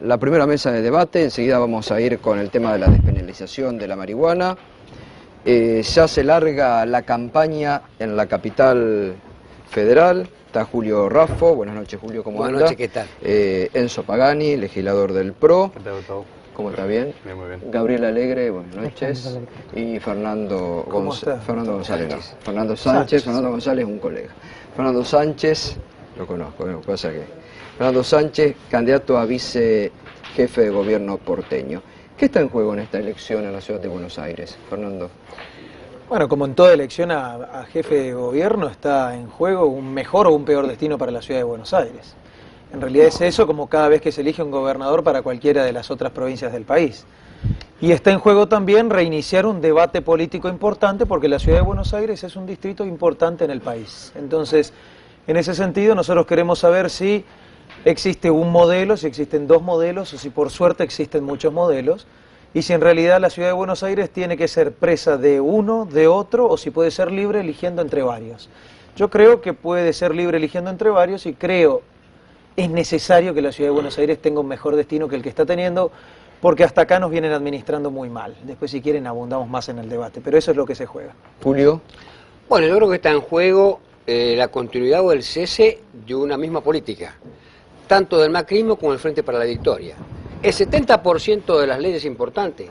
la primera mesa de debate. Enseguida vamos a ir con el tema de la despenalización de la marihuana. Ya se larga la campaña en la capital federal. Está Julio Raffo. Buenas noches, Julio, ¿cómo anda? Buenas noches, ¿qué tal? Enzo Pagani, legislador del PRO. ¿Qué tal, Gustavo? ¿Cómo está? ¿Bien? Bien, muy bien. Gabriel Alegre, buenas noches. Y Fernando González. Fernando Sánchez. Fernando González, un colega. Fernando Sánchez, lo conozco, lo que pasa que... Fernando Sánchez, candidato a vicejefe de gobierno porteño. ¿Qué está en juego en esta elección en la ciudad de Buenos Aires, Fernando? Bueno, como en toda elección a jefe de gobierno está en juego un mejor o un peor destino para la ciudad de Buenos Aires. En realidad es eso como cada vez que se elige un gobernador para cualquiera de las otras provincias del país. Y está en juego también reiniciar un debate político importante porque la ciudad de Buenos Aires es un distrito importante en el país. Entonces, en ese sentido nosotros queremos saber si existe un modelo, si existen dos modelos o si por suerte existen muchos modelos y si en realidad la ciudad de Buenos Aires tiene que ser presa de uno, de otro o si puede ser libre eligiendo entre varios. Yo creo que puede ser libre eligiendo entre varios y creo es necesario que la ciudad de Buenos Aires tenga un mejor destino que el que está teniendo porque hasta acá nos vienen administrando muy mal. Después si quieren abundamos más en el debate, pero eso es lo que se juega. Julio. Bueno, yo creo que está en juego la continuidad o el cese de una misma política, tanto del macrismo como del Frente para la Victoria. El 70% de las leyes importantes,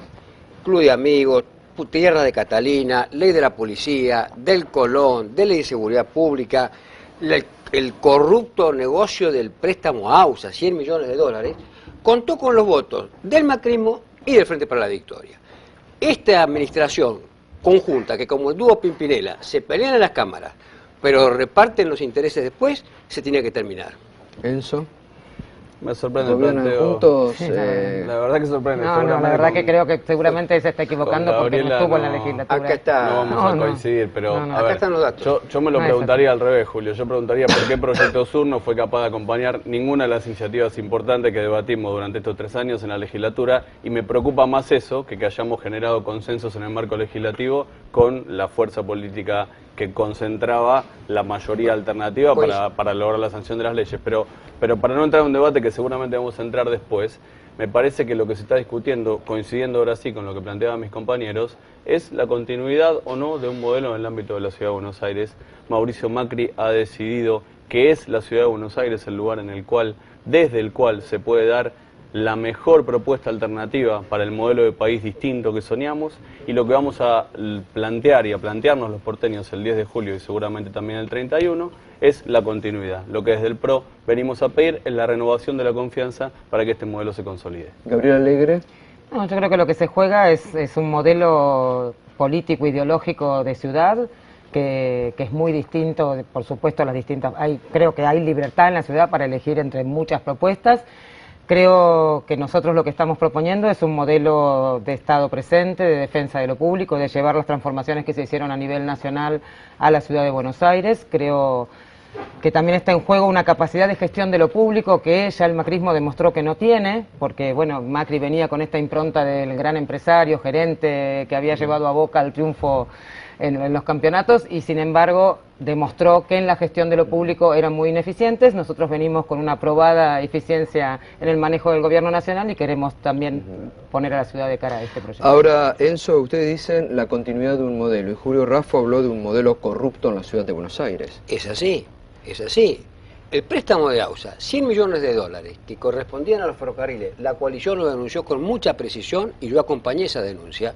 Club de Amigos, Tierra de Catalina, Ley de la Policía, del Colón, de Ley de Seguridad Pública, el corrupto negocio del préstamo a AUSA, 100 millones de dólares, contó con los votos del macrismo y del Frente para la Victoria. Esta administración conjunta, que como el dúo Pimpinela se pelean en las cámaras, pero reparten los intereses después, se tiene que terminar. Enzo. Me sorprende el ¿Gobiernan planteo. juntos? Sí, la verdad que sorprende. No, la verdad que creo que seguramente se está equivocando porque no estuvo en la no. legislatura. Acá está. No vamos a coincidir, pero a Acá ver, están los datos. yo me lo No, preguntaría al revés, Julio. Yo preguntaría por qué Proyecto Sur no fue capaz de acompañar ninguna de las iniciativas importantes que debatimos durante estos 3 años en la legislatura, y me preocupa más eso que hayamos generado consensos en el marco legislativo con la fuerza política que concentraba la mayoría alternativa Pues, para lograr la sanción de las leyes. Pero para no entrar en un debate que seguramente vamos a entrar después, me parece que lo que se está discutiendo, coincidiendo ahora sí con lo que planteaban mis compañeros, es la continuidad o no de un modelo en el ámbito de la Ciudad de Buenos Aires. Mauricio Macri ha decidido que es la Ciudad de Buenos Aires el lugar en el cual, desde el cual se puede dar la mejor propuesta alternativa para el modelo de país distinto que soñamos, y lo que vamos a plantear y a plantearnos los porteños el 10 de julio y seguramente también el 31 es la continuidad. Lo que desde el PRO venimos a pedir es la renovación de la confianza para que este modelo se consolide. Gabriel Alegre. No, yo creo que lo que se juega es un modelo político, ideológico de ciudad que es muy distinto, por supuesto, a las distintas. Creo que hay libertad en la ciudad para elegir entre muchas propuestas. Creo que nosotros lo que estamos proponiendo es un modelo de Estado presente, de defensa de lo público, de llevar las transformaciones que se hicieron a nivel nacional a la ciudad de Buenos Aires. Creo que también está en juego una capacidad de gestión de lo público que ya el macrismo demostró que no tiene, porque bueno, Macri venía con esta impronta del gran empresario, gerente, que había llevado a Boca al triunfo en los campeonatos, y sin embargo demostró que en la gestión de lo público eran muy ineficientes. Nosotros venimos con una probada eficiencia en el manejo del gobierno nacional y queremos también poner a la ciudad de cara a este proyecto. Ahora, Enzo, ustedes dicen la continuidad de un modelo, y Julio Raffo habló de un modelo corrupto en la ciudad de Buenos Aires. Es así, es así. El préstamo de AUSA, 100 millones de dólares que correspondían a los ferrocarriles, la coalición lo denunció con mucha precisión y yo acompañé esa denuncia,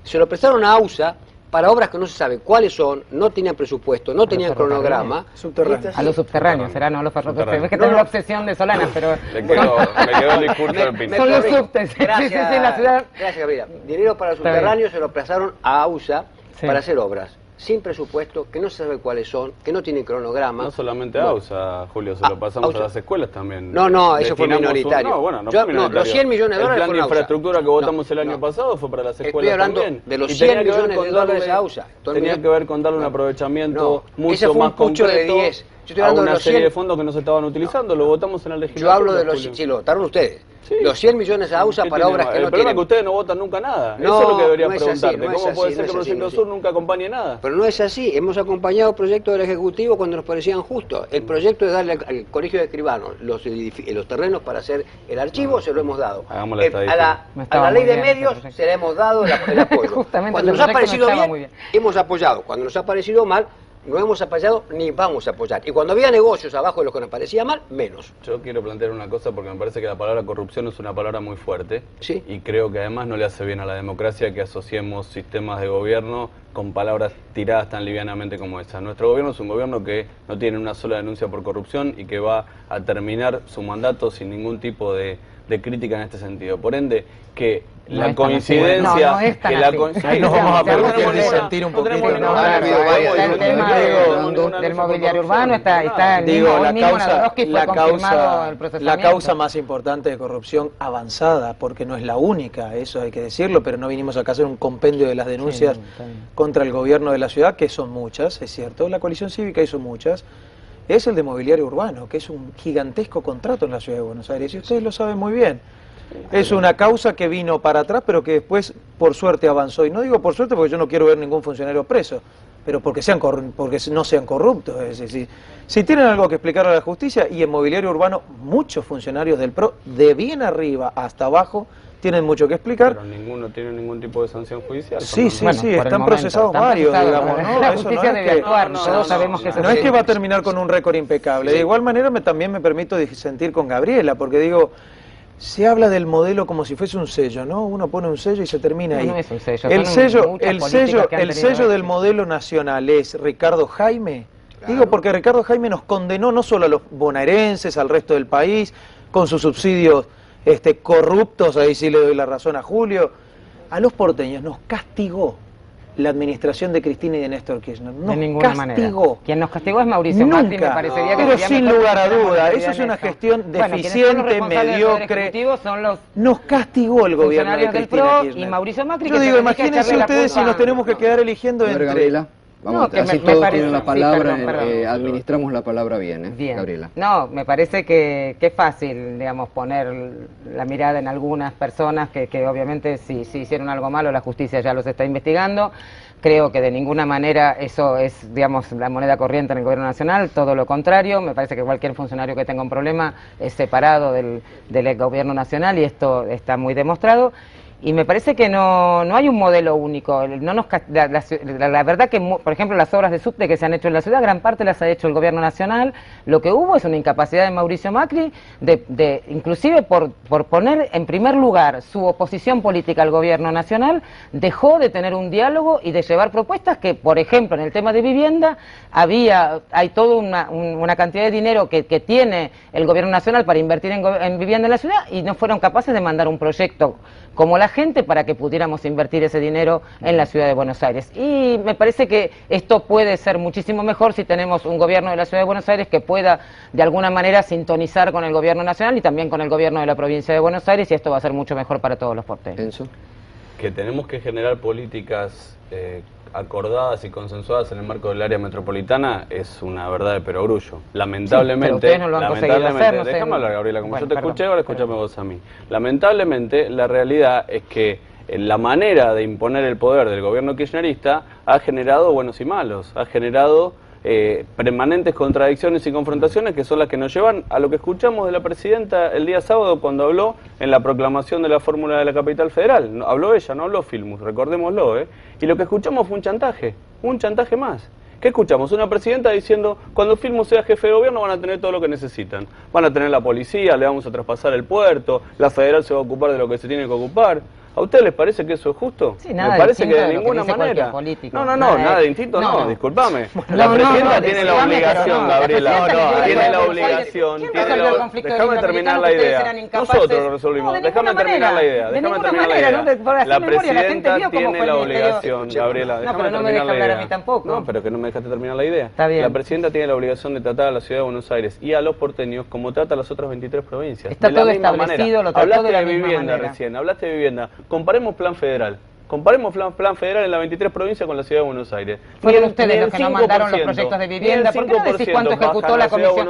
se lo prestaron a AUSA para obras que no se sabe cuáles son, no tenían presupuesto, no tenían cronograma. Subterráneos. A los subterráneos, será, no a los ferrocarriles. Es que tengo la obsesión de Solana, pero... Me quedó el discurso del Pino. Son los subtes. Gracias, Sí, la ciudad... gracias, Gabriela. Dinero para subterráneos se lo prestaron a AUSA para hacer obras sin presupuesto, que no se sabe cuáles son, que no tienen cronograma. No solamente a AUSA, Julio, se lo pasamos a las escuelas también. No, eso fue minoritario. No, bueno, no fue minoritario. Los 100 millones de dólares el plan de infraestructura que votamos el año pasado fue para las escuelas. Estoy hablando también. de los Y 100 millones de dólares a AUSA. Tenía que ver con darle un aprovechamiento mucho más concreto de 10. Yo estoy hablando a una de los serie 100. de fondos que no se estaban utilizando, lo votamos en la legislatura. Yo hablo de los... Sí, lo votaron ustedes. Sí. Los 100 millones a AUSA para obras que no El problema tienen. es que ustedes no votan nunca nada. No, Eso es lo que deberías no es así, preguntarte. no es ¿Cómo así, puede no ser es que así, Proyecto no Sur nunca acompañe nada? Pero no es así. Hemos acompañado proyectos del Ejecutivo cuando nos parecían justos. El proyecto de darle al Colegio de Escribanos los terrenos para hacer el archivo, se lo hemos dado. Hagamos la estadística. A la ley de medios se le hemos dado el apoyo. Justamente Cuando el nos ha proyecto no parecido estaba bien, muy bien. hemos apoyado. Cuando nos ha parecido mal, no hemos apoyado ni vamos a apoyar. Y cuando había negocios abajo de lo que nos parecía mal, menos. Yo quiero plantear una cosa porque me parece que la palabra corrupción es una palabra muy fuerte. Sí. Y creo que además no le hace bien a la democracia que asociemos sistemas de gobierno con palabras tiradas tan livianamente como esa. Nuestro gobierno es un gobierno que no tiene una sola denuncia por corrupción y que va a terminar su mandato sin ningún tipo de crítica en este sentido. Por ende, que No la es tan así, coincidencia... no es tan que la así. Ahí nos vamos a tenemos permitir ninguna- disentir un no tenemos poquito, ninguna- ¿no? no tenemos Está el ninguna- tema no tenemos del ninguna denuncia por mobiliario corrupción, urbano, está nada. el Digo, mismo, la hoy mismo en causa, Jodorowsky fue confirmado el procesamiento. la causa más importante de corrupción avanzada, porque no es la única, eso hay que decirlo, pero no vinimos acá a hacer un compendio de las denuncias Sí, está bien. contra el gobierno de la ciudad, que son muchas, es cierto, la coalición cívica hizo muchas, es el de mobiliario urbano, que es un gigantesco contrato en la ciudad de Buenos Aires, y ustedes lo saben muy bien. Es una causa que vino para atrás, pero que después, por suerte, avanzó. Y no digo por suerte porque yo no quiero ver ningún funcionario preso, pero porque no sean corruptos. Es decir, si tienen algo que explicar a la justicia, y en mobiliario urbano muchos funcionarios del PRO, de bien arriba hasta abajo, tienen mucho que explicar. Pero ninguno tiene ningún tipo de sanción judicial. Sí, sí, Bueno, sí, por el están momento, procesados están varios, procesados, digamos, ¿no? ¿no? La Eso justicia no es debe que, actuar, no, todos no, sabemos no, que eso no es que va a terminar con un récord impecable. De igual manera, también me permito disentir con Gabriela, porque digo, se habla del modelo como si fuese un sello, ¿no? Uno pone un sello y se termina ahí. No es un sello, El son sello, muchas el políticas sello, que han el tenido sello del éxito. modelo nacional es Ricardo Jaime. Claro. Digo porque Ricardo Jaime nos condenó no solo a los bonaerenses, al resto del país, con sus subsidios corruptos, ahí sí le doy la razón a Julio, a los porteños nos castigó la administración de Cristina y de Néstor Kirchner. Nos De ninguna castigó. manera. Quien nos castigó es Mauricio Macri, me Nunca, parecería que pero sería sin mejor lugar a que tuviéramos duda, actividad eso es en una esto. gestión Bueno, quienes son los deficiente, responsables del Poder mediocre. Ejecutivo son los Nos castigó el gobierno de funcionarios del Cristina PRO Kirchner. y Mauricio Macri. Yo que digo, se dedica a imagínense echarle la ustedes si culpa. nos tenemos que quedar eligiendo A ver, entre... Gabriela, vamos, No, que así me todos parece- tienen la sí, palabra, perdón. administramos la palabra bien, Bien. Gabriela. No, me parece que es fácil, digamos, poner la mirada en algunas personas que obviamente si hicieron algo malo la justicia ya los está investigando. Creo que de ninguna manera eso es, digamos, la moneda corriente en el gobierno nacional, todo lo contrario. Me parece que cualquier funcionario que tenga un problema es separado del gobierno nacional y esto está muy demostrado. Y me parece que no hay un modelo único. No nos, la verdad que, por ejemplo, las obras de subte que se han hecho en la ciudad, gran parte las ha hecho el gobierno nacional. Lo que hubo es una incapacidad de Mauricio Macri, inclusive por poner en primer lugar su oposición política al gobierno nacional, dejó de tener un diálogo y de llevar propuestas que, por ejemplo, en el tema de vivienda, hay toda una cantidad de dinero que tiene el gobierno nacional para invertir en vivienda en la ciudad y no fueron capaces de mandar un proyecto como la gente para que pudiéramos invertir ese dinero en la ciudad de Buenos Aires. Y me parece que esto puede ser muchísimo mejor si tenemos un gobierno de la ciudad de Buenos Aires que pueda de alguna manera sintonizar con el gobierno nacional y también con el gobierno de la provincia de Buenos Aires, y esto va a ser mucho mejor para todos los porteños. Enzo. Que tenemos que generar políticas acordadas y consensuadas en el marco del área metropolitana es una verdad de perogrullo. Lamentablemente, pero ustedes no lo han conseguido hacer, no sé. déjame hablar, Gabriela, como Bueno, yo te perdón, escuché, ahora escúchame vos a mí. Lamentablemente, la realidad es que la manera de imponer el poder del gobierno kirchnerista ha generado buenos y malos, ha generado permanentes contradicciones y confrontaciones que son las que nos llevan a lo que escuchamos de la presidenta el día sábado cuando habló en la proclamación de la fórmula de la capital federal. No, habló ella, no habló Filmus, recordémoslo, y lo que escuchamos fue un chantaje más. ¿Qué escuchamos? Una presidenta diciendo, cuando Filmus sea jefe de gobierno van a tener todo lo que necesitan. Van a tener la policía, le vamos a traspasar el puerto, la federal se va a ocupar de lo que se tiene que ocupar. ¿A ustedes les parece que eso es justo? Sí, nada Me parece que distinto de de lo que ninguna dice cualquier manera. político. No, Nada nada de- distinto, no. discúlpame. No, La no, presidenta no, tiene la discúlpame, obligación, pero no, Gabriela. la presidenta Tiene la tiene obligación. ¿Quién tiene resolvió la- el conflicto Déjame metropolitano terminar que la ustedes idea. eran incapaces? Nosotros lo No, resolvimos. de Déjame ninguna terminar la manera. idea. De Déjame ninguna terminar la manera, idea. no, por hacer La memoria, la gente presidenta vio cómo tiene fue la el ministerio. obligación, Gabriela. No, Déjame pero no me terminar deja la hablar a idea. mí tampoco. No, pero que no me dejaste terminar la idea. Está bien. La presidenta tiene la obligación de tratar a la ciudad de Buenos Aires y a los porteños como trata a las otras 23 provincias. Está de la todo misma establecido, manera. lo trató Hablaste de la de misma vivienda manera. recién, hablaste de vivienda. Comparemos plan federal Comparemos plan federal en las 23 provincias con la Ciudad de Buenos Aires. Fueron ustedes los que no mandaron los proyectos de vivienda. ¿Por qué no decís cuánto ejecutó la Comisión,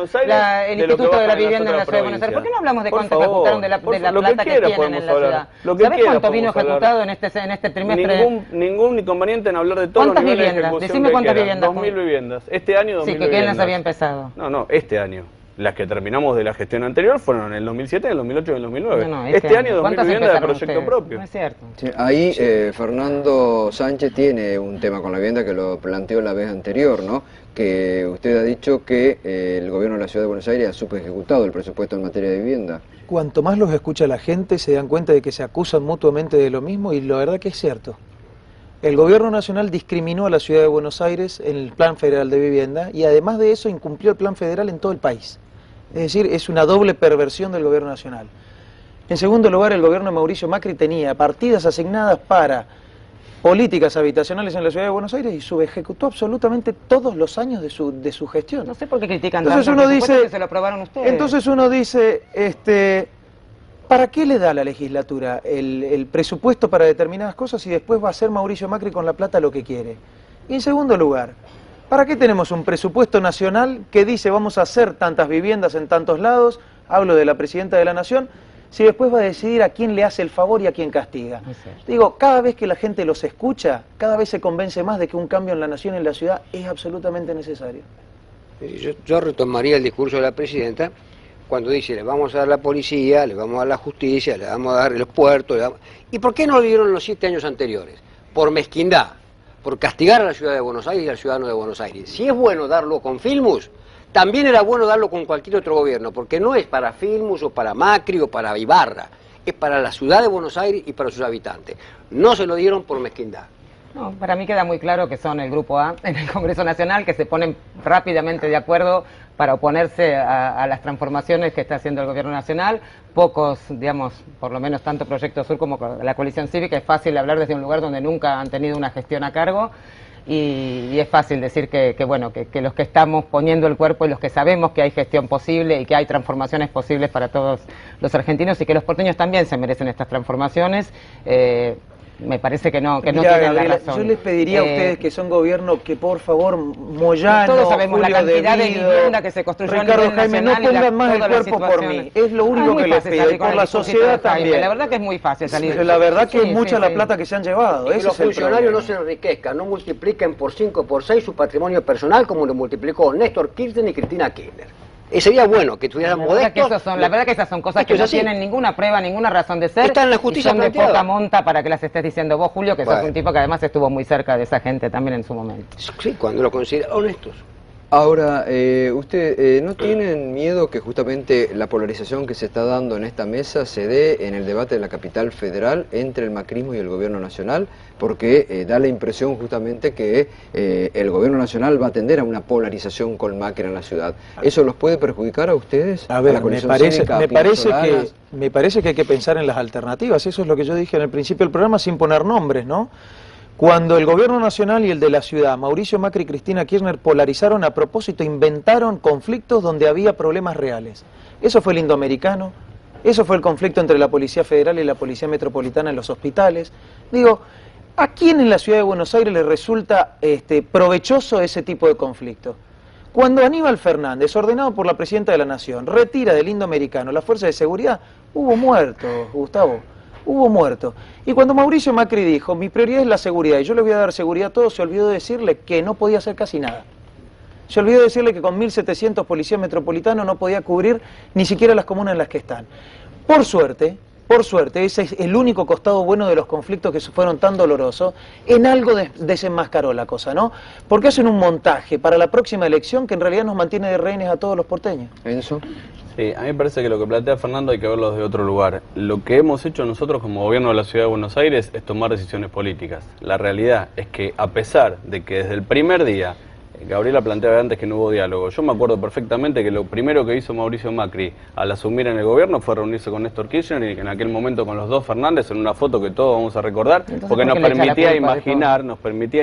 el Instituto de la Vivienda en la Ciudad de Buenos Aires? ¿Por qué no hablamos de cuánto ejecutaron de la plata que tienen en la ciudad? ¿Sabés cuánto vino ejecutado en este trimestre? Ningún inconveniente en hablar de todos los niveles de ejecución. Decime cuántas viviendas. 2.000 viviendas. Este año 2.000 viviendas. Sí, que quién las había empezado. No, este año. Las que terminamos de la gestión anterior fueron en el 2007, en el 2008 y en el 2009. Este año 2.000 viviendas de proyecto propio. No es cierto. Sí, ahí Fernando Sánchez tiene un tema con la vivienda que lo planteó la vez anterior, ¿no? Que usted ha dicho que el gobierno de la Ciudad de Buenos Aires ha subejecutado el presupuesto en materia de vivienda. Cuanto más los escucha la gente, se dan cuenta de que se acusan mutuamente de lo mismo y la verdad que es cierto. El gobierno nacional discriminó a la Ciudad de Buenos Aires en el Plan Federal de Vivienda y además de eso incumplió el Plan Federal en todo el país. Es decir, es una doble perversión del gobierno nacional. En segundo lugar, el gobierno de Mauricio Macri tenía partidas asignadas para políticas habitacionales en la Ciudad de Buenos Aires y subejecutó absolutamente todos los años de su gestión. No sé por qué critican entonces tanto, uno dice, que se lo aprobaron ustedes. Entonces uno dice, ¿para qué le da a la legislatura el presupuesto para determinadas cosas y después va a hacer Mauricio Macri con la plata lo que quiere? Y en segundo lugar, ¿para qué tenemos un presupuesto nacional que dice vamos a hacer tantas viviendas en tantos lados? Hablo de la Presidenta de la Nación, si después va a decidir a quién le hace el favor y a quién castiga. Digo, cada vez que la gente los escucha, cada vez se convence más de que un cambio en la nación y en la ciudad es absolutamente necesario. Yo retomaría el discurso de la Presidenta cuando dice, le vamos a dar la policía, le vamos a dar la justicia, le vamos a dar los puertos. ¿Y por qué no lo dieron los 7 años anteriores? Por mezquindad, por castigar a la Ciudad de Buenos Aires y al ciudadano de Buenos Aires. Si es bueno darlo con Filmus, también era bueno darlo con cualquier otro gobierno, porque no es para Filmus o para Macri o para Ibarra, es para la Ciudad de Buenos Aires y para sus habitantes. No se lo dieron por mezquindad. No, para mí queda muy claro que son el Grupo A en el Congreso Nacional, que se ponen rápidamente de acuerdo para oponerse a las transformaciones que está haciendo el Gobierno Nacional. Pocos, digamos, por lo menos tanto Proyecto Sur como la Coalición Cívica, es fácil hablar desde un lugar donde nunca han tenido una gestión a cargo. Y es fácil decir que los que estamos poniendo el cuerpo y los que sabemos que hay gestión posible y que hay transformaciones posibles para todos los argentinos y que los porteños también se merecen estas transformaciones, me parece que no tienen la razón. Yo les pediría a ustedes que son gobierno que por favor Moyano, todos sabemos Julio la cantidad de Devido, vivienda que se construyó Ricardo a nivel Jaime, no nacional pongan más el cuerpo por mí. Es lo único que les pido y por la sociedad también. La verdad que es muy fácil salir. La verdad que es mucha la plata que se han llevado. Que los funcionarios no se enriquezcan, no multipliquen por 5 por 6 su patrimonio personal como lo multiplicó Néstor Kirchner y Cristina Kirchner. Sería bueno que tuvieran modestos. La verdad que esas son cosas que no tienen ninguna prueba, ninguna razón de ser. Está en la justicia y son de poca monta para que las estés diciendo vos, Julio, que sos un tipo que además estuvo muy cerca de esa gente también en su momento. Sí, cuando lo consideran honestos. Ahora, ¿usted no tienen miedo que justamente la polarización que se está dando en esta mesa se dé en el debate de la capital federal entre el macrismo y el gobierno nacional? Porque da la impresión justamente que el gobierno nacional va a tender a una polarización con Macri en la ciudad. ¿Eso los puede perjudicar a ustedes? A ver, me parece que hay que pensar en las alternativas. Eso es lo que yo dije en el principio del programa sin poner nombres, ¿no? Cuando el gobierno nacional y el de la ciudad, Mauricio Macri y Cristina Kirchner, polarizaron a propósito, inventaron conflictos donde había problemas reales. Eso fue el Indoamericano, eso fue el conflicto entre la Policía Federal y la Policía Metropolitana en los hospitales. Digo, ¿a quién en la ciudad de Buenos Aires le resulta provechoso ese tipo de conflicto? Cuando Aníbal Fernández, ordenado por la Presidenta de la Nación, retira del Indoamericano la fuerza de seguridad, hubo muertos, Gustavo. Hubo muertos. Y cuando Mauricio Macri dijo, mi prioridad es la seguridad y yo les voy a dar seguridad a todos, se olvidó decirle que no podía hacer casi nada. Se olvidó decirle que con 1.700 policías metropolitanos no podía cubrir ni siquiera las comunas en las que están. Por suerte, ese es el único costado bueno de los conflictos que fueron tan dolorosos, en algo desenmascaró la cosa, ¿no? Porque hacen un montaje para la próxima elección que en realidad nos mantiene de rehenes a todos los porteños. ¿Enzo? Sí, a mí me parece que lo que plantea Fernando hay que verlo desde otro lugar. Lo que hemos hecho nosotros como gobierno de la Ciudad de Buenos Aires es tomar decisiones políticas. La realidad es que a pesar de que desde el primer día, Gabriela planteaba antes que no hubo diálogo, yo me acuerdo perfectamente que lo primero que hizo Mauricio Macri al asumir en el gobierno fue reunirse con Néstor Kirchner y en aquel momento con los dos Fernández en una foto que todos vamos a recordar. Entonces, porque nos permitía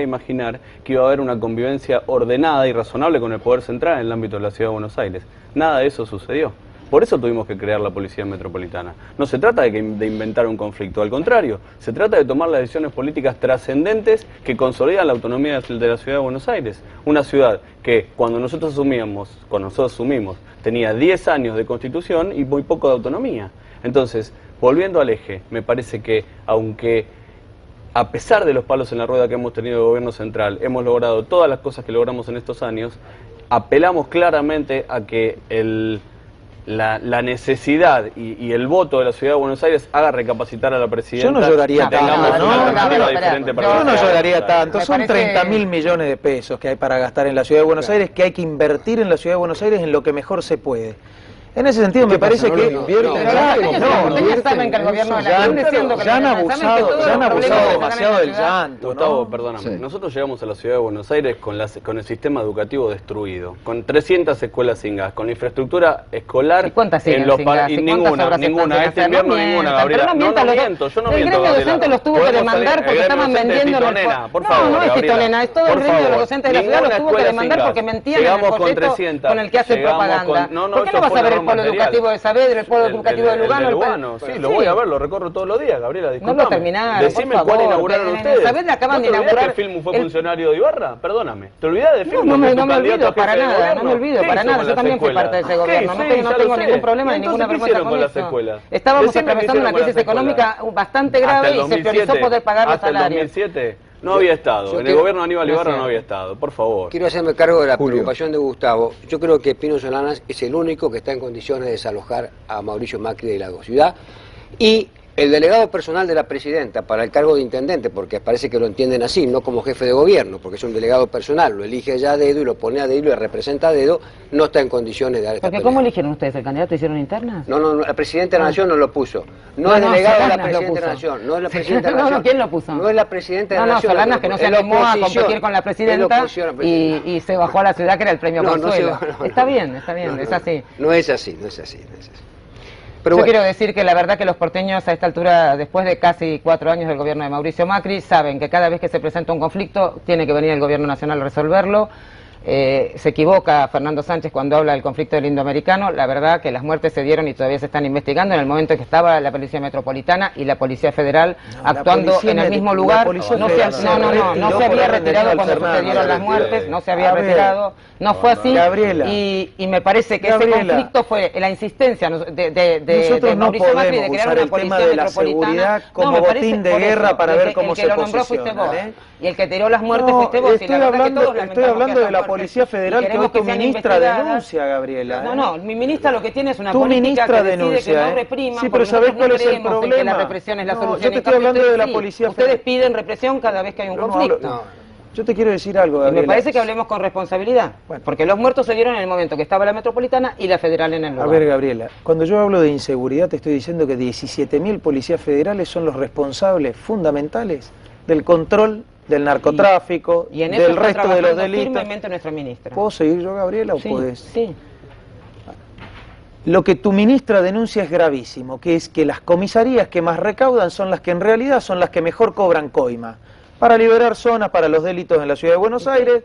imaginar que iba a haber una convivencia ordenada y razonable con el poder central en el ámbito de la Ciudad de Buenos Aires. Nada de eso sucedió. Por eso tuvimos que crear la Policía Metropolitana. No se trata de inventar un conflicto, al contrario, se trata de tomar las decisiones políticas trascendentes que consolidan la autonomía de la Ciudad de Buenos Aires. Una ciudad que cuando nosotros asumimos, tenía 10 años de constitución y muy poco de autonomía. Entonces, volviendo al eje, me parece que aunque a pesar de los palos en la rueda que hemos tenido del gobierno central, hemos logrado todas las cosas que logramos en estos años, apelamos claramente a que la necesidad y el voto de la Ciudad de Buenos Aires haga recapacitar a la presidenta. Yo no lloraría tanto, Yo no lloraría tanto. Son parece... 30.000 millones de pesos que hay para gastar en la Ciudad de Buenos Aires, que hay que invertir en la Ciudad de Buenos Aires en lo que mejor se puede. En ese sentido me parece que Ustedes saben que el gobierno de la Nación ya han abusado demasiado del llanto. Gustavo, perdóname. Sí. Nosotros llegamos a la Ciudad de Buenos Aires con el sistema educativo destruido, con 300 escuelas sin gas, con infraestructura escolar. ¿Y cuántas siguen sin gas? ¿Y ninguna. Este invierno ninguna, Gabriela. No miento, yo no miento. El gremio docente los tuvo que demandar porque estaban vendiendo... No es Titonena, es todo el gremio de los docentes de la ciudad los tuvo que demandar porque mentían en el folleto con el que hacen propaganda. ¿Por qué no vas a ver el polo educativo de Saavedra, el polo educativo de Lugano? Sí, lo voy a ver, lo recorro todos los días, Gabriela, disculpame. No lo terminaron, Decime por favor. cuál inauguraron ustedes. Saavedra acaban de ¿No te olvidás inaugurar... que Filmu fue funcionario de Ibarra? Perdóname. ¿Te olvidás de Filmu? No me olvido para nada, no me olvido para nada. Yo también fui parte de ese gobierno. No tengo ningún problema ni ninguna vergüenza con eso. Estábamos atravesando una crisis económica bastante grave y se priorizó poder pagar los salarios. Hasta el 2007 no había estado. En el gobierno de Aníbal Ibarra no había estado. Por favor. Quiero hacerme cargo de la preocupación de Gustavo. Yo creo que Pino Solanas es el único que está en condiciones de desalojar a Mauricio Macri de la ciudad. Y el delegado personal de la presidenta para el cargo de intendente, porque parece que lo entienden así, no como jefe de gobierno, porque es un delegado personal, lo elige ya a dedo y lo pone a dedo y lo representa a dedo, no está en condiciones de dar esta Porque pelea. ¿cómo eligieron ustedes? ¿El candidato hicieron internas? No, la presidenta de la Nación no lo puso. No es delegado de la presidenta de la Nación. No es la presidenta de la Nación. ¿Quién lo puso? No es la presidenta de la Nación. Solanas que no se animó a competir con la presidenta y se bajó a la ciudad que era el premio Consuelo. Está bien, es así. No es así. Pero yo quiero decir que la verdad que los porteños a esta altura, después de casi 4 años del gobierno de Mauricio Macri, saben que cada vez que se presenta un conflicto tiene que venir el gobierno nacional a resolverlo. Se equivoca Fernando Sánchez cuando habla del conflicto del indoamericano. La verdad que las muertes se dieron y todavía se están investigando en el momento en que estaba la Policía Metropolitana y la Policía Federal actuando en el mismo lugar. No se había retirado cuando sucedieron las muertes, no se había retirado, no fue así. Y me parece que ese conflicto fue la insistencia de Mauricio Macri de crear una Policía Metropolitana como botín de guerra para ver cómo se posiciona. Y el que tiró las muertes fuiste vos. Estoy hablando de la Policía Federal que hoy tu ministra denuncia, Gabriela. No, mi ministra lo que tiene es una política que decide que no reprima. Sí, pero ¿sabés cuál es el problema? Que la represión es la solución. Yo te estoy hablando de la Policía Federal. Ustedes piden represión cada vez que hay un conflicto. Yo te quiero decir algo, Gabriela. Me parece que hablemos con responsabilidad, porque los muertos se dieron en el momento que estaba la Metropolitana y la Federal en el lugar. A ver, Gabriela, cuando yo hablo de inseguridad te estoy diciendo que 17.000 policías federales son los responsables fundamentales del control del narcotráfico, y en eso del resto de los delitos. Firmemente nuestra ministra. ¿Puedo seguir yo, Gabriela, o puedes? Sí. Lo que tu ministra denuncia es gravísimo, que es que las comisarías que más recaudan son las que en realidad son las que mejor cobran coima, para liberar zonas para los delitos en la Ciudad de Buenos Aires.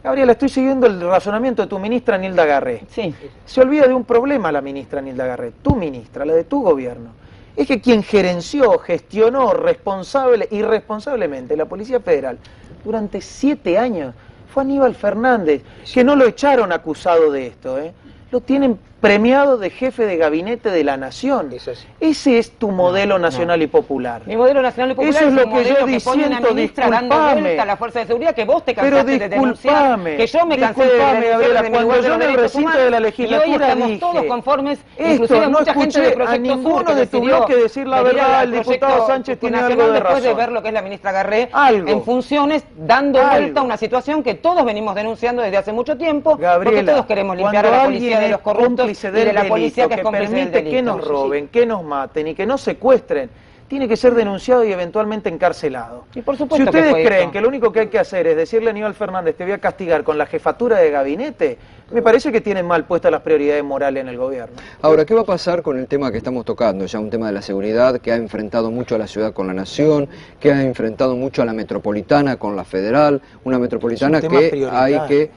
Gabriela, estoy siguiendo el razonamiento de tu ministra Nilda Garré. Sí. Se olvida de un problema la ministra Nilda Garré, tu ministra, la de tu gobierno. Es que quien gerenció, gestionó irresponsablemente la Policía Federal durante 7 años fue Aníbal Fernández, que no lo echaron acusado de esto, lo tienen premiado de jefe de gabinete de la Nación. Ese es tu modelo nacional y popular. Mi modelo nacional y popular eso es lo un que yo que pone una ministra dando vuelta a la fuerza de seguridad que vos te cansaste de denunciar, que yo me cansé de denunciar de mi lugar de los derechos humanos, y hoy estamos todos conformes, inclusive no mucha gente de escuché a Proyecto Sur ninguno que de tu decidió bloque decir la venir verdad, al el diputado proyecto Sánchez tiene nacional algo de después de razón. ver lo que es la ministra Garré Algo. en funciones, dando vuelta a una situación que todos venimos denunciando desde hace mucho tiempo, porque todos queremos limpiar a la policía de los corruptos y de la policía que es cómplice del delito. Que nos roben, que nos maten y que nos secuestren, tiene que ser denunciado y eventualmente encarcelado. Y por supuesto si ustedes que creen que lo único que hay que hacer es decirle a Aníbal Fernández te voy a castigar con la jefatura de gabinete, me parece que tienen mal puestas las prioridades morales en el gobierno. Ahora, ¿qué va a pasar con el tema que estamos tocando? Ya un tema de la seguridad que ha enfrentado mucho a la ciudad con la nación, que ha enfrentado mucho a la metropolitana con la federal, una metropolitana que hay que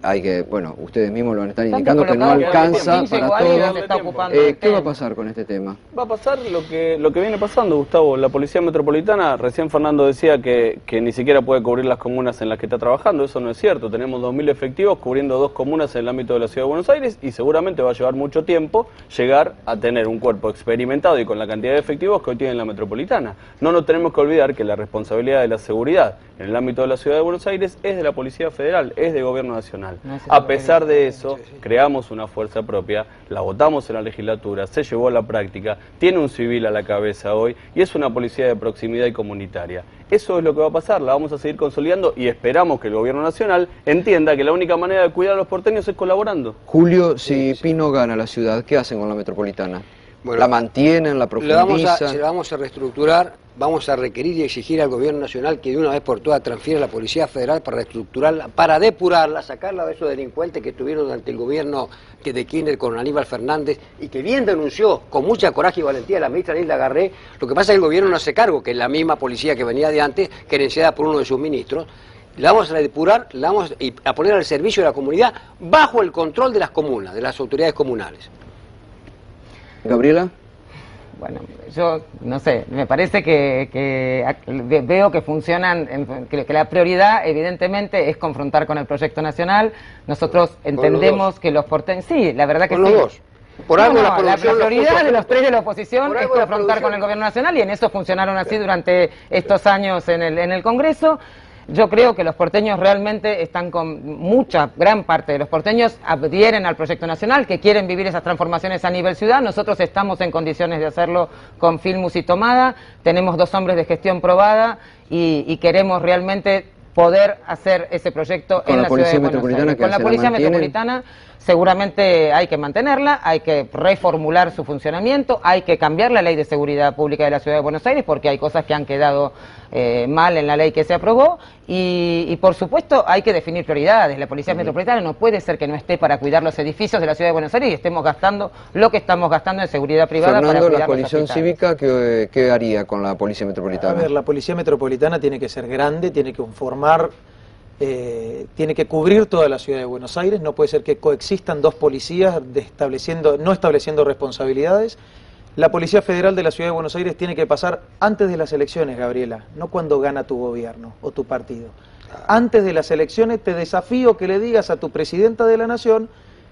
hay que, bueno, ustedes mismos lo están Tanto indicando que no colocado que alcanza 15 para guardias todo. se está ocupando del ¿Qué va a tema. pasar con este tema? Va a pasar lo que viene pasando, Gustavo. La Policía Metropolitana, recién Fernando decía que ni siquiera puede cubrir las comunas en las que está trabajando. Eso no es cierto. Tenemos 2.000 efectivos cubriendo 2 comunas en el ámbito de la Ciudad de Buenos Aires y seguramente va a llevar mucho tiempo llegar a tener un cuerpo experimentado y con la cantidad de efectivos que hoy tiene la Metropolitana. No nos tenemos que olvidar que la responsabilidad de la seguridad en el ámbito de la Ciudad de Buenos Aires es de la Policía Federal, es del Gobierno Nacional. No es eso A pesar de eso, creamos una fuerza propia, la votamos en la legislatura, se llevó a la práctica, tiene un civil a la cabeza hoy y es una policía de proximidad y comunitaria. Eso es lo que va a pasar, la vamos a seguir consolidando y esperamos que el Gobierno Nacional entienda que la única manera de cuidar a los porteños es colaborando. Julio, si Pino gana la ciudad, ¿qué hacen con la Metropolitana? Bueno, ¿La mantienen, la profundizan? Se la vamos a reestructurar, vamos a requerir y exigir al Gobierno Nacional que de una vez por todas transfiera a la Policía Federal para reestructurarla, para depurarla, sacarla de esos delincuentes que estuvieron durante el gobierno de Kirchner con Aníbal Fernández y que bien denunció con mucha coraje y valentía la ministra Nilda Garré. Lo que pasa es que el gobierno no hace cargo, que es la misma policía que venía de antes, gerenciada por uno de sus ministros. La vamos a depurar, la vamos a poner al servicio de la comunidad bajo el control de las comunas, de las autoridades comunales. Gabriela. Bueno, yo no sé, me parece que veo que funcionan, que la prioridad evidentemente es confrontar con el proyecto nacional. Nosotros entendemos que los porteños, sí, la verdad que con sí. los dos. Por algo la la producción prioridad de los 3 de la oposición por es algo la confrontar con el gobierno nacional y en eso funcionaron así durante estos años en el Congreso. Yo creo que los porteños realmente están gran parte de los porteños adhieren al proyecto nacional, que quieren vivir esas transformaciones a nivel ciudad. Nosotros estamos en condiciones de hacerlo con Filmus y Tomada, tenemos 2 hombres de gestión probada y queremos realmente poder hacer ese proyecto en la ciudad de Buenos Aires. Con la Policía Metropolitana seguramente hay que mantenerla, hay que reformular su funcionamiento, hay que cambiar la ley de seguridad pública de la ciudad de Buenos Aires porque hay cosas que han quedado mal en la ley que se aprobó y por supuesto hay que definir prioridades. La Policía Metropolitana no puede ser que no esté para cuidar los edificios de la ciudad de Buenos Aires y estemos gastando lo que estamos gastando en seguridad privada. Fernando, para cuidar la coalición los hospitales. cívica, ¿qué haría con la Policía Metropolitana? A ver, la Policía Metropolitana tiene que ser grande, tiene que conformar, tiene que cubrir toda la ciudad de Buenos Aires, no puede ser que coexistan 2 policías no estableciendo responsabilidades. La Policía Federal de la Ciudad de Buenos Aires tiene que pasar antes de las elecciones, Gabriela, no cuando gana tu gobierno o tu partido. Antes de las elecciones te desafío que le digas a tu presidenta de la Nación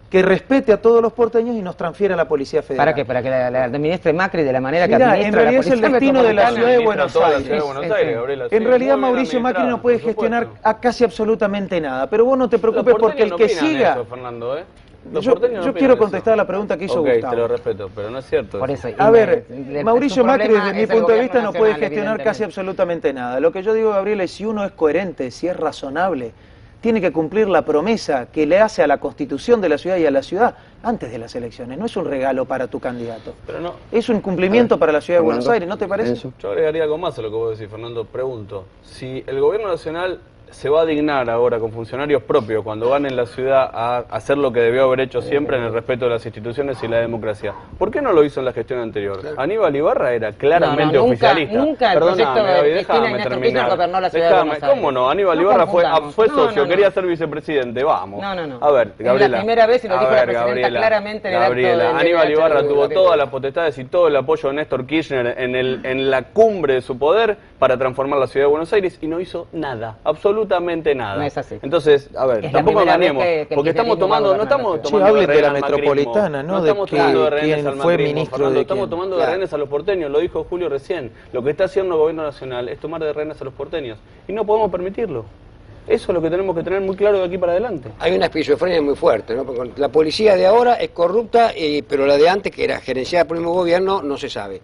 que respete a todos los porteños y nos transfiera a la Policía Federal. ¿Para qué? Para que la administre Macri de la manera que Mirá, administra en realidad la es el Policía destino de la Metropolitana. ciudad de Buenos Toda la Aires. ciudad de Buenos Aires, Gabriela, sí, En realidad muy bien Mauricio Macri no administrada, puede por supuesto. gestionar a casi absolutamente nada, pero vos no te Los preocupes porque porteños el no que opinan siga... eso, Fernando, ¿eh? Los Yo porteños no opinan quiero eso. contestar a la pregunta que hizo Ok, Gustavo. te lo respeto, pero no es cierto. Por eso. eso, A ver, su Mauricio Macri problema desde mi es el punto de gobierno vista no puede nacional, gestionar casi evidentemente. absolutamente nada. Lo que yo digo, Gabriela, es si uno es coherente, si es razonable, tiene que cumplir la promesa que le hace a la Constitución de la ciudad y a la ciudad antes de las elecciones. No es un regalo para tu candidato. Pero no. Es un cumplimiento para la ciudad de Buenos Fernando, Aires, ¿no te parece? eso. Yo agregaría algo más a lo que vos decís, Fernando. Pregunto, si el gobierno nacional se va a dignar ahora con funcionarios propios cuando van en la ciudad a hacer lo que debió haber hecho siempre en el respeto de las instituciones y la democracia, ¿por qué no lo hizo en la gestión anterior? Claro. Aníbal Ibarra era claramente nunca oficialista. el proyecto de Gaby, Cristina déjame Néstor terminar. Kirchner gobernó la ciudad de Buenos Aires. ¿Cómo no? Aníbal No Ibarra fue confundamos. socio, No. quería ser vicepresidente, vamos. No. A ver, Es la Gabriela. primera vez, y lo A dijo la ver, presidenta Gabriela, claramente en el acto Gabriela, del Aníbal DH Ibarra de tuvo la todas las potestades y todo el apoyo de Néstor Kirchner en la cumbre de su poder para transformar la ciudad de Buenos Aires y no hizo nada, absolutamente nada. No es así. Entonces, a ver, Es la tampoco primera vez engañemos, que porque el estamos kirchnerismo va a tomando, no gobernar estamos la ciudad. Sí, tomando hablen de rehenes la al macrismo, metropolitana, ¿no? De estamos tomando de rehenes quién al fue macrismo, ministro Fernando, de estamos quién. tomando de rehenes a los porteños, lo dijo Julio recién. Lo que está haciendo el gobierno nacional es tomar de rehenes a los porteños y no podemos permitirlo. Eso es lo que tenemos que tener muy claro de aquí para adelante. Hay una esquizofrenia muy fuerte, ¿no? Porque la policía de ahora es corrupta, pero la de antes, que era gerenciada por el mismo gobierno, no se sabe.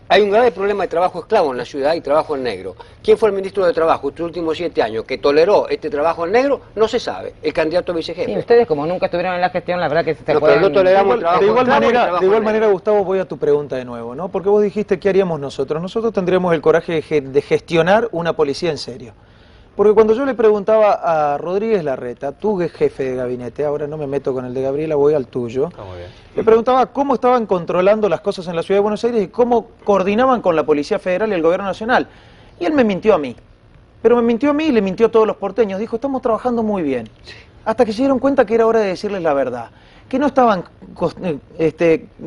Hay un grave problema de trabajo esclavo en la ciudad y trabajo en negro. ¿Quién fue el ministro de Trabajo estos últimos 7 años que toleró este trabajo en negro? No se sabe. El candidato a vicejefe. Sí, ustedes como nunca estuvieron en la gestión, la verdad que se No, pero pueden... no toleramos el trabajo De igual esclavo y trabajo manera, negro. Gustavo, voy a tu pregunta de nuevo, ¿no? Porque vos dijiste, ¿qué haríamos nosotros? Nosotros tendríamos el coraje de gestionar una policía en serio. Porque cuando yo le preguntaba a Rodríguez Larreta, tu jefe de gabinete, ahora no me meto con el de Gabriela, voy al tuyo, Está muy bien. le preguntaba cómo estaban controlando las cosas en la Ciudad de Buenos Aires y cómo coordinaban con la Policía Federal y el Gobierno Nacional. Y él me mintió a mí. Pero me mintió a mí y le mintió a todos los porteños. Dijo, estamos trabajando muy bien. hasta que se dieron cuenta que era hora de decirles la verdad, que no estaban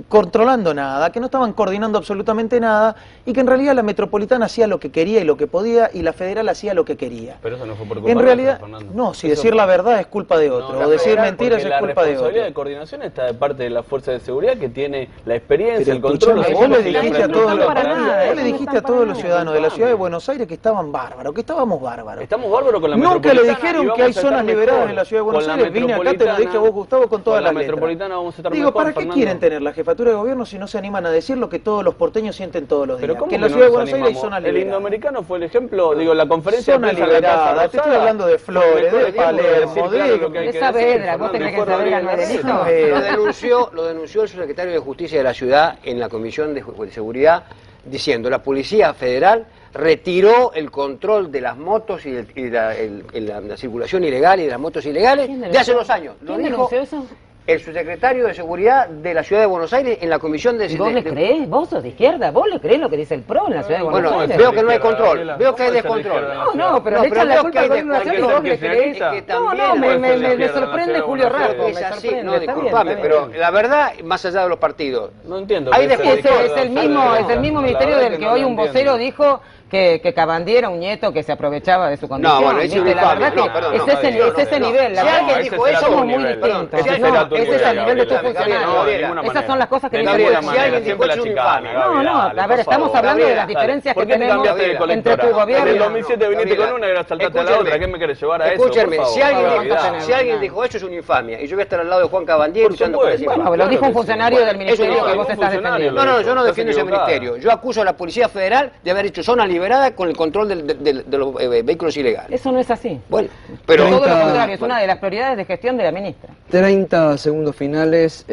controlando nada, que no estaban coordinando absolutamente nada, y que en realidad la metropolitana hacía lo que quería y lo que podía, y la federal hacía lo que quería. Pero eso no fue por culpa En realidad, nuestra, Fernando. no, si decir la verdad es culpa de otro, o decir mentiras es culpa de La responsabilidad otro. de coordinación está de parte de la fuerza de seguridad que tiene la experiencia, Pero el control. escuchame, vos le dijiste a todos los, nada, vos le no dijiste están a todos para los nada. ciudadanos de la ciudad de Buenos Aires que estaban bárbaros, que estábamos bárbaros. Estamos bárbaros con la Nunca le metropolitana dijeron y que vamos hay a estar zonas liberadas mejor. en la ciudad de Buenos Con la Aires. Vine acá, te lo dije a vos, Gustavo, con todas la las letras. metropolitana vamos a estar Digo, mejor, ¿para qué Fernando? quieren tener la jefatura de gobierno si no se animan a decir lo que todos los porteños sienten todos los días? Pero ¿cómo Que en la no ciudad de nos Buenos Aires hay animamos? zonas El liberadas. indoamericano fue el ejemplo, digo, la conferencia Zona de prensa de la Casa liberada, te estoy Rosada hablando de fue el Flores, mejor de ejemplo Palermo, decir claro de- lo que hay de que Saavedra. decir, ¿Vos te Fernando, crees que fue Saavedra no es Rodríguez delito? Larreta. Lo denunció el secretario de Justicia de la ciudad en la Comisión de Seguridad, diciendo la Policía Federal retiró el control de las motos y la circulación ilegal y de las motos ilegales ¿Quién de hace 2 años. Lo ¿Quién dijo denunció eso? el subsecretario de Seguridad de la Ciudad de Buenos Aires en la Comisión de... ¿Y vos le creés? ¿Vos sos de izquierda? ¿Vos le creés lo que dice el PRO en la ciudad de Buenos Bueno, Aires? veo que no hay control, Gabriela, veo que hay ¿cómo es el descontrol. izquierda? No, pero No, le pero echan la veo culpa que hay al gobierno nacional y vos le descontrol. creés. Que que No, también no, me puede ser de sorprende izquierda Julio en la ciudad de Rato, Buenos me Es así, sorprende. no, está bien, disculpame, está bien. pero la verdad, más allá de los partidos, No entiendo. Hay que sea de descontrol. izquierda, Es el mismo Fernando. ministerio La verdad del que no hoy lo un vocero entiendo. dijo que Cabandier era un nieto que se aprovechaba de su condición. bueno, es ¿viste? La infame. verdad No, que perdón, es no, ese, no, es ese no. nivel. La Si verdad alguien que dijo somos eso, muy nivel. distintos. Ese No, será tu ese es nivel, el nivel de tu Gabriela. funcionario. No, de ninguna Esas manera. son las cosas que De tenemos Gabriela, que si ninguna alguien manera, dijo siempre eso, la es chicana, infame. No, no, Gabriela, a ver, por estamos favor. hablando de las Gabriela, diferencias ¿Por que qué te tenemos cambiaste de entre colectora? tu gobierno. En el 2007 viniste Gabriela, con una y ahora saltaste a la escúchame, otra. ¿Qué me querés llevar a eso? Escúchame, Por favor, si alguien Gabriela. dijo, si alguien dijo eso es una infamia. Y yo voy a estar al lado de Juan Cabandier Por luchando supuesto. por Bueno, eso. lo dijo un que sí. funcionario del ministerio Eso que no, vos un estás funcionario defendiendo. No, yo no Estás defiendo ese equivocada. ministerio. Yo acuso a la Policía Federal de haber hecho zona liberada con el control de los vehículos ilegales. Eso no es así. Bueno, pero... Todo lo 30 contrario, es una de las prioridades de gestión de la ministra. 30 segundos finales,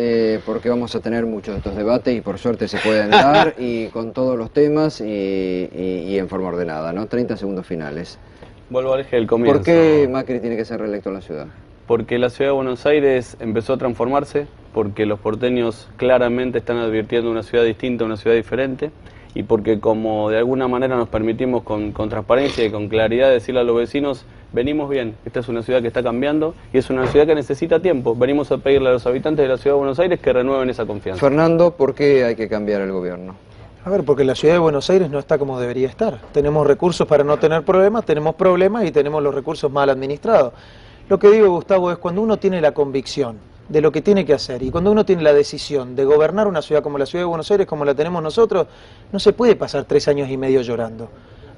porque vamos a tener muchos de estos debates y por suerte se pueden dar y con todos los temas y en forma ordenada, ¿no? 30 segundos finales. Vuelvo al eje del comienzo. ¿Por qué Macri tiene que ser reelecto en la ciudad? Porque la ciudad de Buenos Aires empezó a transformarse, porque los porteños claramente están advirtiendo una ciudad distinta, una ciudad diferente, y porque como de alguna manera nos permitimos con transparencia y con claridad decirle a los vecinos, venimos bien, esta es una ciudad que está cambiando y es una ciudad que necesita tiempo. Venimos a pedirle a los habitantes de la ciudad de Buenos Aires que renueven esa confianza. Fernando, ¿por qué hay que cambiar el gobierno? A ver, porque la ciudad de Buenos Aires no está como debería estar. Tenemos recursos para no tener problemas, tenemos problemas y tenemos los recursos mal administrados. Lo que digo, Gustavo, es cuando uno tiene la convicción de lo que tiene que hacer y cuando uno tiene la decisión de gobernar una ciudad como la ciudad de Buenos Aires, como la tenemos nosotros, no se puede pasar 3 años y medio llorando.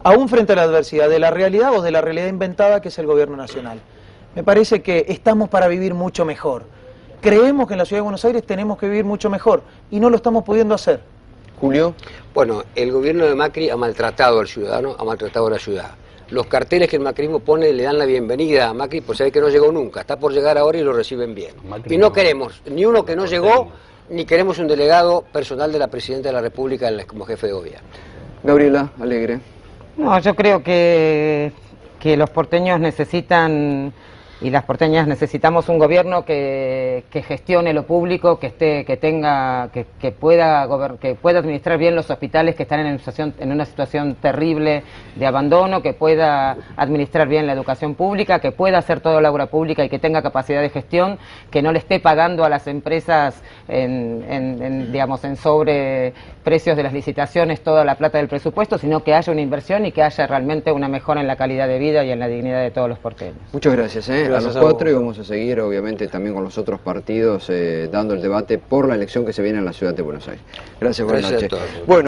Aún frente a la adversidad de la realidad o de la realidad inventada que es el gobierno nacional. Me parece que estamos para vivir mucho mejor. Creemos que en la ciudad de Buenos Aires tenemos que vivir mucho mejor y no lo estamos pudiendo hacer. Julio. Bueno, el gobierno de Macri ha maltratado al ciudadano, ha maltratado a la ciudad. Los carteles que el macrismo pone le dan la bienvenida a Macri por saber que no llegó nunca, está por llegar ahora y lo reciben bien. Macri Y no no. queremos ni uno que no llegó, ni queremos un delegado personal de la Presidenta de la República como jefe de gobierno. Gabriela Alegre. No, yo creo que los porteños necesitan y las porteñas necesitamos un gobierno que gestione lo público, que pueda administrar bien los hospitales que están en una situación terrible de abandono, que pueda administrar bien la educación pública, que pueda hacer toda la obra pública y que tenga capacidad de gestión, que no le esté pagando a las empresas en sobreprecios de las licitaciones toda la plata del presupuesto, sino que haya una inversión y que haya realmente una mejora en la calidad de vida y en la dignidad de todos los porteños. Muchas gracias, a Gracias los a vos. 4 y vamos a seguir obviamente también con los otros partidos dando el debate por la elección que se viene en la ciudad de Buenos Aires. Gracias, buenas Gracias a noches. todos. Bueno.